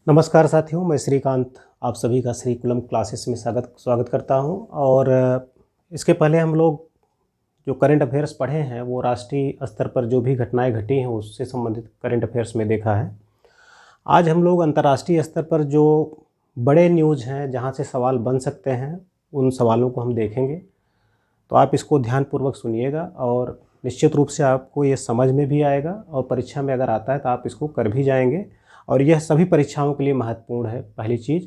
नमस्कार साथियों, मैं श्रीकांत आप सभी का श्रीकुलम क्लासेस में स्वागत करता हूं। और इसके पहले हम लोग जो करंट अफेयर्स पढ़े हैं वो राष्ट्रीय स्तर पर जो भी घटनाएं घटी हैं उससे संबंधित करंट अफेयर्स में देखा है। आज हम लोग अंतर्राष्ट्रीय स्तर पर जो बड़े न्यूज़ हैं जहां से सवाल बन सकते हैं उन सवालों को हम देखेंगे। तो आप इसको ध्यानपूर्वक सुनिएगा और निश्चित रूप से आपको ये समझ में भी आएगा और परीक्षा में अगर आता है तो आप इसको कर भी जाएंगे। और यह सभी परीक्षाओं के लिए महत्वपूर्ण है, पहली चीज़।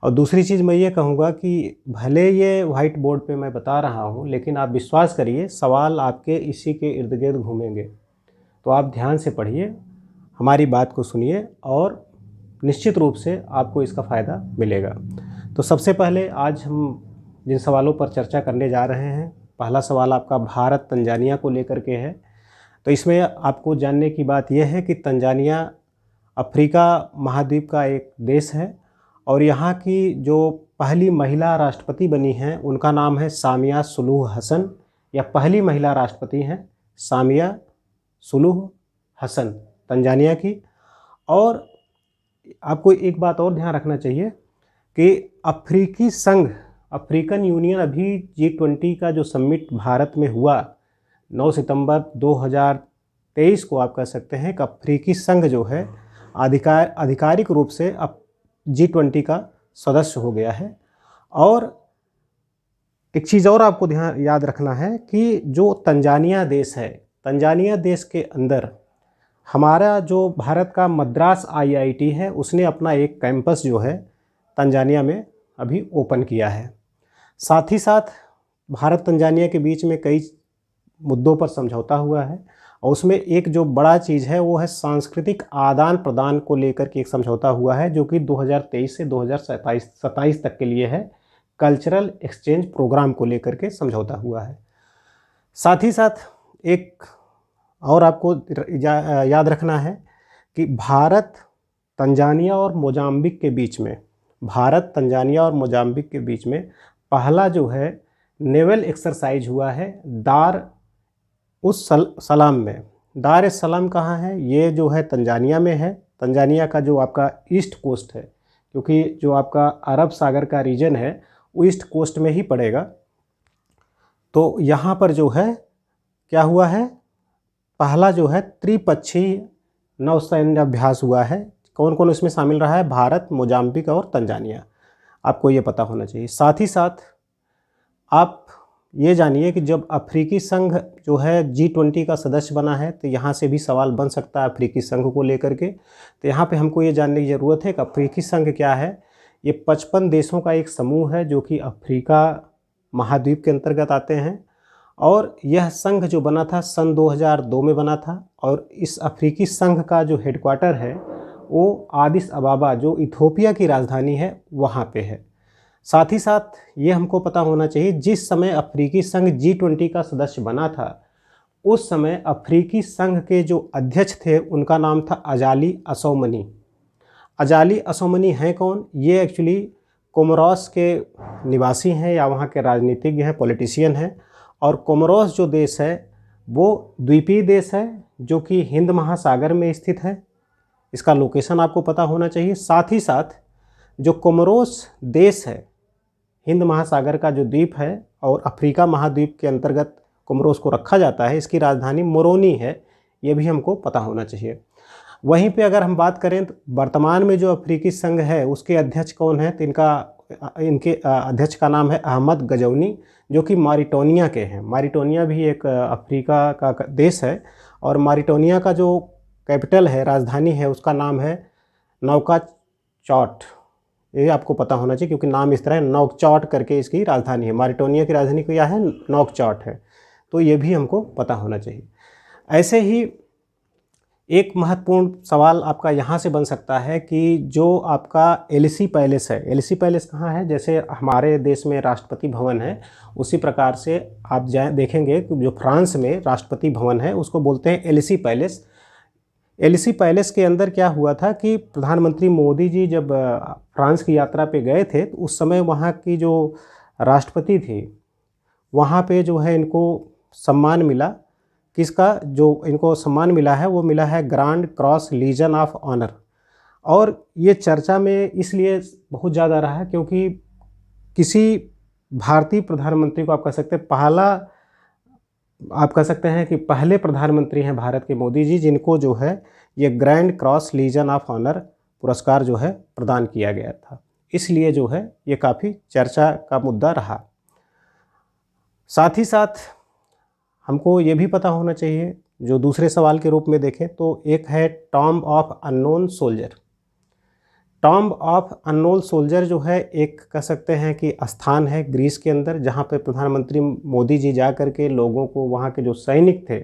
और दूसरी चीज़ मैं ये कहूँगा कि भले ये वाइट बोर्ड पे मैं बता रहा हूँ, लेकिन आप विश्वास करिए सवाल आपके इसी के इर्द गिर्द घूमेंगे। तो आप ध्यान से पढ़िए, हमारी बात को सुनिए और निश्चित रूप से आपको इसका फ़ायदा मिलेगा। तो सबसे पहले आज हम जिन सवालों पर चर्चा करने जा रहे हैं, पहला सवाल आपका भारत तंजानिया को लेकर के है। तो इसमें आपको जानने की बात यह है कि तंजानिया अफ्रीका महाद्वीप का एक देश है और यहाँ की जो पहली महिला राष्ट्रपति बनी हैं उनका नाम है सामिया सुलूह हसन। या पहली महिला राष्ट्रपति हैं सामिया सुलूह हसन तंजानिया की। और आपको एक बात और ध्यान रखना चाहिए कि अफ्रीकी संघ, अफ्रीकन यूनियन, अभी G20 का जो समिट भारत में हुआ 9 सितंबर 2023 को, आप कह सकते हैं कि अफ्रीकी संघ जो है आधिकारिक रूप से अब G20 का सदस्य हो गया है। और एक चीज़ और आपको याद रखना है कि जो तंजानिया देश है, तंजानिया देश के अंदर हमारा जो भारत का मद्रास IIT है उसने अपना एक कैंपस जो है तंजानिया में अभी ओपन किया है। साथ ही साथ भारत तंजानिया के बीच में कई मुद्दों पर समझौता हुआ है और उसमें एक जो बड़ा चीज़ है वो है सांस्कृतिक आदान प्रदान को लेकर के एक समझौता हुआ है जो कि 2023 से 2027 तक के लिए है। कल्चरल एक्सचेंज प्रोग्राम को लेकर के समझौता हुआ है। साथ ही साथ एक और आपको याद रखना है कि भारत तंजानिया और मोजाम्बिक के बीच में, भारत तंजानिया और मोजाम्बिक के बीच में पहला जो है नेवल एक्सरसाइज हुआ है दार उस सलाम में। दार एस सलाम कहाँ है? ये जो है तंजानिया में है। तंजानिया का जो आपका ईस्ट कोस्ट है, क्योंकि जो आपका अरब सागर का रीजन है वो ईस्ट कोस्ट में ही पड़ेगा। तो यहाँ पर जो है क्या हुआ है, पहला जो है त्रिपक्षीय नौसैन्य अभ्यास हुआ है। कौन कौन इसमें शामिल रहा है? भारत, मोजाम्बिक और तंजानिया। आपको ये पता होना चाहिए। साथ ही साथ आप ये जानिए कि जब अफ्रीकी संघ जो है G20 का सदस्य बना है तो यहाँ से भी सवाल बन सकता है अफ्रीकी संघ को लेकर के। तो यहाँ पे हमको ये जानने की ज़रूरत है कि अफ्रीकी संघ क्या है। ये 55 देशों का एक समूह है जो कि अफ्रीका महाद्वीप के अंतर्गत आते हैं। और यह संघ जो बना था सन 2002 में बना था। और इस अफ्रीकी संघ का जो हेडक्वार्टर है वो आदिस अबाबा, जो इथोपिया की राजधानी है, वहाँ पे है। साथ ही साथ ये हमको पता होना चाहिए जिस समय अफ्रीकी संघ G20 का सदस्य बना था उस समय अफ्रीकी संघ के जो अध्यक्ष थे उनका नाम था अजाली असौमनी। अजाली असौमनी हैं कौन? ये एक्चुअली कोमोरोस के निवासी हैं या वहाँ के राजनीतिज्ञ हैं, पॉलिटिशियन हैं। और कोमोरोस जो देश है वो द्वीपीय देश है जो कि हिंद महासागर में स्थित है। इसका लोकेशन आपको पता होना चाहिए। साथ ही साथ जो कोमोरोस देश है, हिंद महासागर का जो द्वीप है और अफ्रीका महाद्वीप के अंतर्गत कोमोरोस को रखा जाता है, इसकी राजधानी मोरोनी है, ये भी हमको पता होना चाहिए। वहीं पे अगर हम बात करें तो वर्तमान में जो अफ्रीकी संघ है उसके अध्यक्ष कौन है? तो इनके अध्यक्ष का नाम है अहमद गजौनी, जो कि मारिटोनिया के हैं। मारिटोनिया भी एक अफ्रीका का देश है और मारिटोनिया का जो कैपिटल है, राजधानी है, उसका नाम है नौकाचौट। ये आपको पता होना चाहिए क्योंकि नाम इस तरह है, नौकचौट करके इसकी राजधानी है। मारिटोनिया की राजधानी क्या है? नौकचौट है। तो ये भी हमको पता होना चाहिए। ऐसे ही एक महत्वपूर्ण सवाल आपका यहाँ से बन सकता है कि जो आपका एलिसी पैलेस है, एलिसी पैलेस कहाँ है? जैसे हमारे देश में राष्ट्रपति भवन है उसी प्रकार से आप देखेंगे कि जो फ्रांस में राष्ट्रपति भवन है उसको बोलते हैं एलिसी पैलेस। एलिसी पैलेस के अंदर क्या हुआ था कि प्रधानमंत्री मोदी जी जब फ्रांस की यात्रा पे गए थे तो उस समय वहाँ की जो राष्ट्रपति थी वहाँ पे जो है इनको सम्मान मिला। किसका जो इनको सम्मान मिला है वो मिला है grand cross legion of honour. और ये चर्चा में इसलिए बहुत ज़्यादा रहा क्योंकि किसी भारतीय प्रधानमंत्री को आप कह सकते हैं आप कह सकते हैं कि पहले प्रधानमंत्री हैं भारत के मोदी जी, जिनको जो है ये grand cross legion of honour पुरस्कार जो है प्रदान किया गया था। इसलिए जो है ये काफ़ी चर्चा का मुद्दा रहा। साथ ही साथ हमको ये भी पता होना चाहिए, जो दूसरे सवाल के रूप में देखें तो एक है tomb of unknown soldier. Tomb of unknown soldier जो है एक कह सकते हैं कि स्थान है ग्रीस के अंदर, जहाँ पे प्रधानमंत्री मोदी जी जा कर के लोगों को, वहाँ के जो सैनिक थे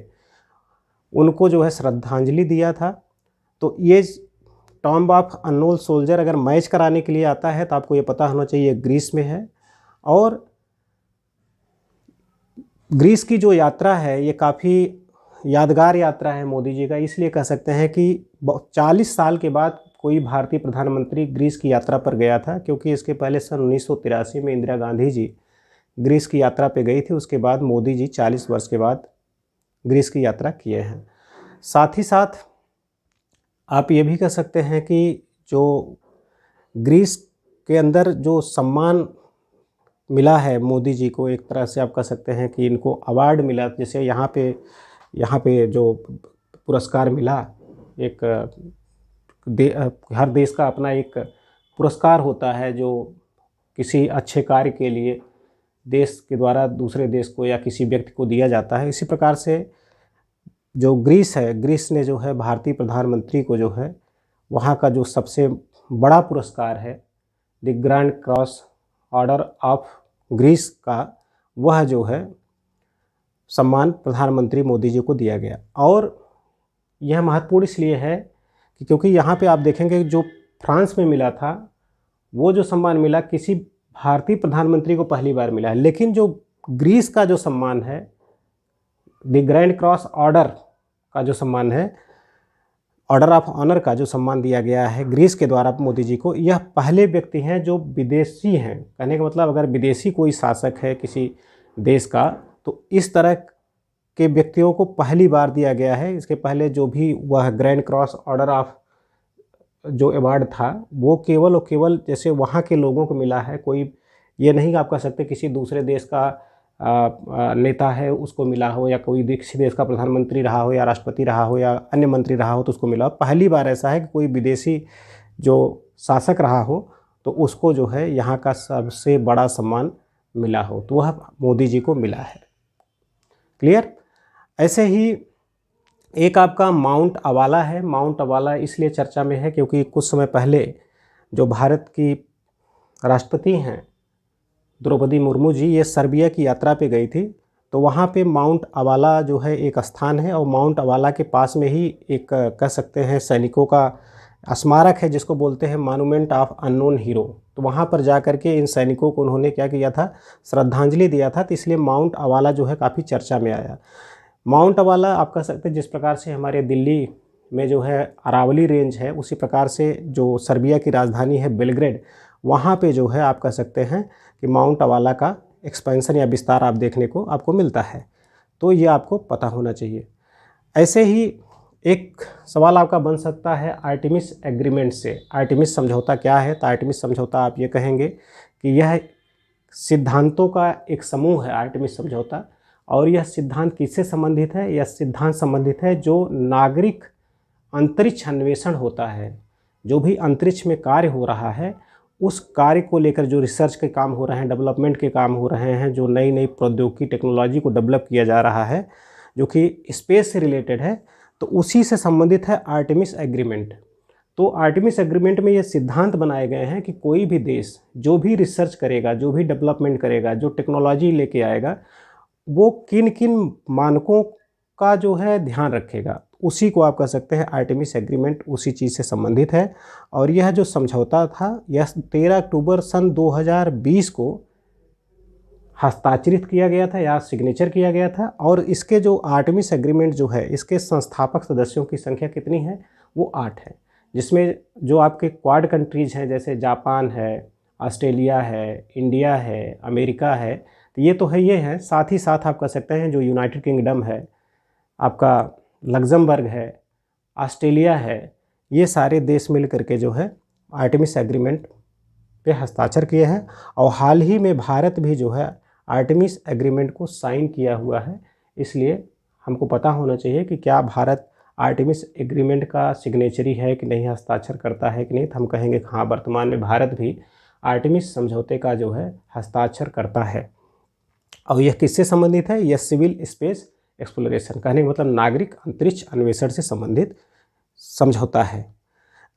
उनको जो है श्रद्धांजलि दिया था। तो ये टॉम्ब ऑफ अननोन सोल्जर अगर मैच कराने के लिए आता है तो आपको ये पता होना चाहिए ग्रीस में है। और ग्रीस की जो यात्रा है ये काफ़ी यादगार यात्रा है मोदी जी का, इसलिए कह सकते हैं कि 40 साल के बाद कोई भारतीय प्रधानमंत्री ग्रीस की यात्रा पर गया था, क्योंकि इसके पहले सन 1983 में इंदिरा गांधी जी ग्रीस की यात्रा पे गई थी। उसके बाद मोदी जी 40 वर्ष के बाद ग्रीस की यात्रा किए हैं। साथ ही साथ आप ये भी कह सकते हैं कि जो ग्रीस के अंदर जो सम्मान मिला है मोदी जी को, एक तरह से आप कह सकते हैं कि इनको अवार्ड मिला। जैसे यहाँ पे जो पुरस्कार मिला, एक हर देश का अपना एक पुरस्कार होता है जो किसी अच्छे कार्य के लिए देश के द्वारा दूसरे देश को या किसी व्यक्ति को दिया जाता है। इसी प्रकार से जो ग्रीस है, ग्रीस ने जो है भारतीय प्रधानमंत्री को जो है वहाँ का जो सबसे बड़ा पुरस्कार है the grand cross order of Greece का, वह जो है सम्मान प्रधानमंत्री मोदी जी को दिया गया। और यह महत्वपूर्ण इसलिए है कि क्योंकि यहाँ पे आप देखेंगे जो फ्रांस में मिला था वो जो सम्मान मिला किसी भारतीय प्रधानमंत्री को पहली बार मिला है, लेकिन जो ग्रीस का जो सम्मान है द ग्रैंड क्रॉस ऑर्डर का जो सम्मान है, ऑर्डर ऑफ ऑनर का जो सम्मान दिया गया है ग्रीस के द्वारा मोदी जी को, यह पहले व्यक्ति हैं जो विदेशी हैं। कहने का मतलब अगर विदेशी कोई शासक है किसी देश का तो इस तरह के व्यक्तियों को पहली बार दिया गया है। इसके पहले जो भी वह ग्रैंड क्रॉस ऑर्डर ऑफ जो अवार्ड था वो केवल और केवल जैसे वहाँ के लोगों को मिला है, कोई ये नहीं आप कह सकते किसी दूसरे देश का नेता है उसको मिला हो, या कोई किसी देश का प्रधानमंत्री रहा हो या राष्ट्रपति रहा हो या अन्य मंत्री रहा हो तो उसको मिला। पहली बार ऐसा है कि कोई विदेशी जो शासक रहा हो तो उसको जो है यहाँ का सबसे बड़ा सम्मान मिला हो, तो वह मोदी जी को मिला है। क्लियर। ऐसे ही एक आपका माउंट अवाला है। माउंट अवाला इसलिए चर्चा में है क्योंकि कुछ समय पहले जो भारत की राष्ट्रपति हैं द्रौपदी मुर्मू जी, ये सर्बिया की यात्रा पे गई थी। तो वहाँ पे माउंट अवाला जो है एक स्थान है, और माउंट अवाला के पास में ही एक कह सकते हैं सैनिकों का स्मारक है जिसको बोलते हैं मॉन्यूमेंट ऑफ अननोन हीरो। तो वहाँ पर जा कर के इन सैनिकों को उन्होंने क्या किया था, श्रद्धांजलि दिया था। तो इसलिए माउंट अवाला जो है काफ़ी चर्चा में आया। माउंट अवाला आप कह सकते हैं जिस प्रकार से हमारे दिल्ली में जो है अरावली रेंज है, उसी प्रकार से जो सर्बिया की राजधानी है बेलग्रेड, वहाँ पे जो है आप कह सकते हैं कि माउंट अवाला का एक्सपेंशन या विस्तार आप देखने को आपको मिलता है। तो ये आपको पता होना चाहिए। ऐसे ही एक सवाल आपका बन सकता है आर्टेमिस एग्रीमेंट से। आर्टेमिस समझौता क्या है? तो आर्टेमिस समझौता आप ये कहेंगे कि यह सिद्धांतों का एक समूह है, आर्टेमिस समझौता। और यह सिद्धांत किससे संबंधित है? यह सिद्धांत संबंधित है जो नागरिक अंतरिक्ष अन्वेषण होता है, जो भी अंतरिक्ष में कार्य हो रहा है उस कार्य को लेकर जो रिसर्च के काम हो रहे हैं, डेवलपमेंट के काम हो रहे हैं, जो नई नई प्रौद्योगिकी टेक्नोलॉजी को डेवलप किया जा रहा है जो कि स्पेस से रिलेटेड है, तो उसी से संबंधित है आर्टेमिस एग्रीमेंट। तो आर्टेमिस एग्रीमेंट में ये सिद्धांत बनाए गए हैं कि कोई भी देश जो भी रिसर्च करेगा, जो भी डेवलपमेंट करेगा, जो टेक्नोलॉजी लेके आएगा, वो किन किन मानकों का जो है ध्यान रखेगा, उसी को आप कह सकते हैं आर्टेमिस एग्रीमेंट उसी चीज़ से संबंधित है। और यह जो समझौता था यह 13 अक्टूबर सन 2020 को हस्ताक्षरित किया गया था या सिग्नेचर किया गया था। और इसके जो आर्टेमिस एग्रीमेंट जो है इसके संस्थापक सदस्यों की संख्या कितनी है? वो 8 है, जिसमें जो आपके क्वाड कंट्रीज़ हैं जैसे जापान है, ऑस्ट्रेलिया है, इंडिया है, अमेरिका है, तो ये तो है ये हैं। साथ ही साथ आप कह सकते हैं जो यूनाइटेड किंगडम है, आपका लग्जमबर्ग है, ऑस्ट्रेलिया है, ये सारे देश मिल करके जो है आर्टेमिस एग्रीमेंट पे हस्ताक्षर किए हैं। और हाल ही में भारत भी जो है आर्टेमिस एग्रीमेंट को साइन किया हुआ है। इसलिए हमको पता होना चाहिए कि क्या भारत आर्टेमिस एग्रीमेंट का सिग्नेचरी है कि नहीं, हस्ताक्षर करता है कि नहीं। तो हम कहेंगे हाँ, वर्तमान में भारत भी आर्टेमिस समझौते का जो है हस्ताक्षर करता है। और यह किससे संबंधित है? यह सिविल स्पेस एक्सप्लोरेशन, कहने का मतलब नागरिक अंतरिक्ष अन्वेषण से संबंधित समझौता है।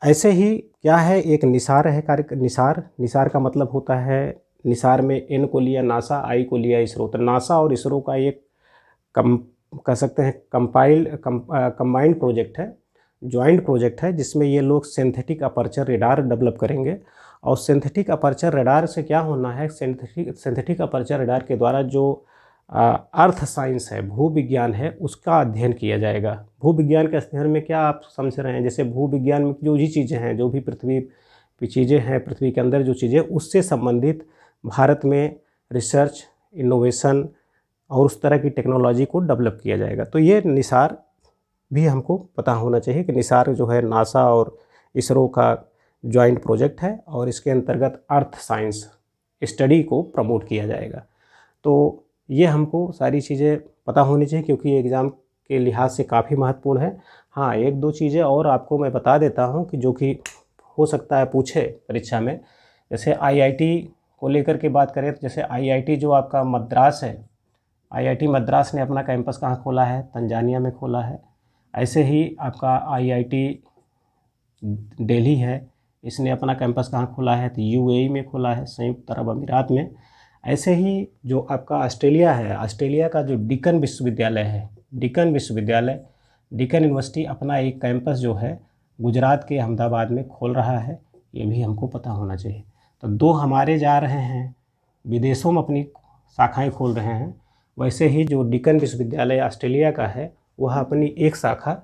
ऐसे ही क्या है, एक निसार है कार्य। निसार का मतलब होता है, निसार में एन को लिया नासा, आई को लिया इसरो। तो नासा और इसरो का एक कह सकते हैं कंबाइंड प्रोजेक्ट है, जॉइंट प्रोजेक्ट है, जिसमें ये लोग सिंथेटिक अपर्चर रेडार डेवलप करेंगे। और सिंथेटिक अपर्चर रेडार से क्या होना है, सिंथेटिक अपर्चर रेडार के द्वारा जो अर्थ साइंस है, भूविज्ञान है, उसका अध्ययन किया जाएगा। भूविज्ञान के अध्ययन में क्या आप समझ रहे हैं? जैसे भूविज्ञान में जो भी चीज़ें हैं, जो भी पृथ्वी की चीज़ें हैं, पृथ्वी के अंदर जो चीज़ें, उससे संबंधित भारत में रिसर्च, इनोवेशन और उस तरह की टेक्नोलॉजी को डेवलप किया जाएगा। तो ये निसार भी हमको पता होना चाहिए कि निसार जो है नासा और इसरो का जॉइंट प्रोजेक्ट है और इसके अंतर्गत अर्थ साइंस स्टडी को प्रमोट किया जाएगा। तो ये हमको सारी चीज़ें पता होनी चाहिए क्योंकि एग्ज़ाम के लिहाज से काफ़ी महत्वपूर्ण है। हाँ, एक दो चीज़ें और आपको मैं बता देता हूँ कि जो कि हो सकता है पूछे परीक्षा में। जैसे आईआईटी को लेकर के बात करें तो जैसे आईआईटी जो आपका मद्रास है, आईआईटी मद्रास ने अपना कैंपस कहाँ खोला है? तंजानिया में खोला है। ऐसे ही आपका आईआईटी दिल्ली है, इसने अपना कैंपस कहाँ खोला है? तो यूएई में खोला है, संयुक्त अरब अमीरात में। ऐसे ही जो आपका ऑस्ट्रेलिया है, ऑस्ट्रेलिया का जो डिकन विश्वविद्यालय है, डिकन यूनिवर्सिटी अपना एक कैंपस जो है गुजरात के अहमदाबाद में खोल रहा है। ये भी हमको पता होना चाहिए। तो दो हमारे जा रहे हैं, विदेशों में अपनी शाखाएं खोल रहे हैं। वैसे ही जो डिकन विश्वविद्यालय ऑस्ट्रेलिया का है, वह अपनी एक शाखा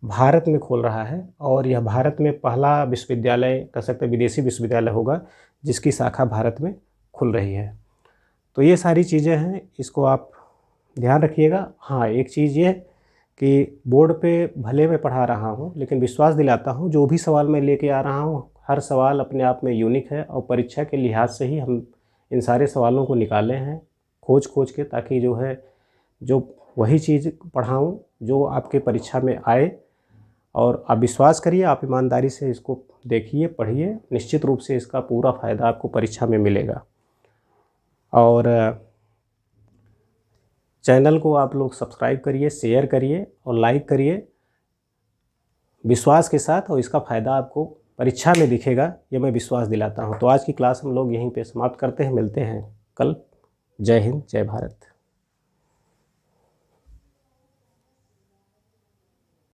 भारत में खोल रहा है। और यह भारत में पहला विश्वविद्यालय, कह सकते विदेशी विश्वविद्यालय होगा जिसकी शाखा भारत में खुल रही है। तो ये सारी चीज़ें हैं, इसको आप ध्यान रखिएगा। हाँ, एक चीज़ ये कि बोर्ड पे भले मैं पढ़ा रहा हूँ, लेकिन विश्वास दिलाता हूँ जो भी सवाल मैं लेके आ रहा हूँ, हर सवाल अपने आप में यूनिक है। और परीक्षा के लिहाज से ही हम इन सारे सवालों को निकाले हैं खोज के, ताकि जो है जो वही चीज़ पढ़ाऊँ जो आपके परीक्षा में आए। और आप विश्वास करिए, आप ईमानदारी से इसको देखिए, पढ़िए, निश्चित रूप से इसका पूरा फ़ायदा आपको परीक्षा में मिलेगा। और चैनल को आप लोग सब्सक्राइब करिए, शेयर करिए और लाइक करिए विश्वास के साथ, और इसका फ़ायदा आपको परीक्षा में दिखेगा, ये मैं विश्वास दिलाता हूँ। तो आज की क्लास हम लोग यहीं पे समाप्त करते हैं, मिलते हैं कल। जय हिंद, जय भारत।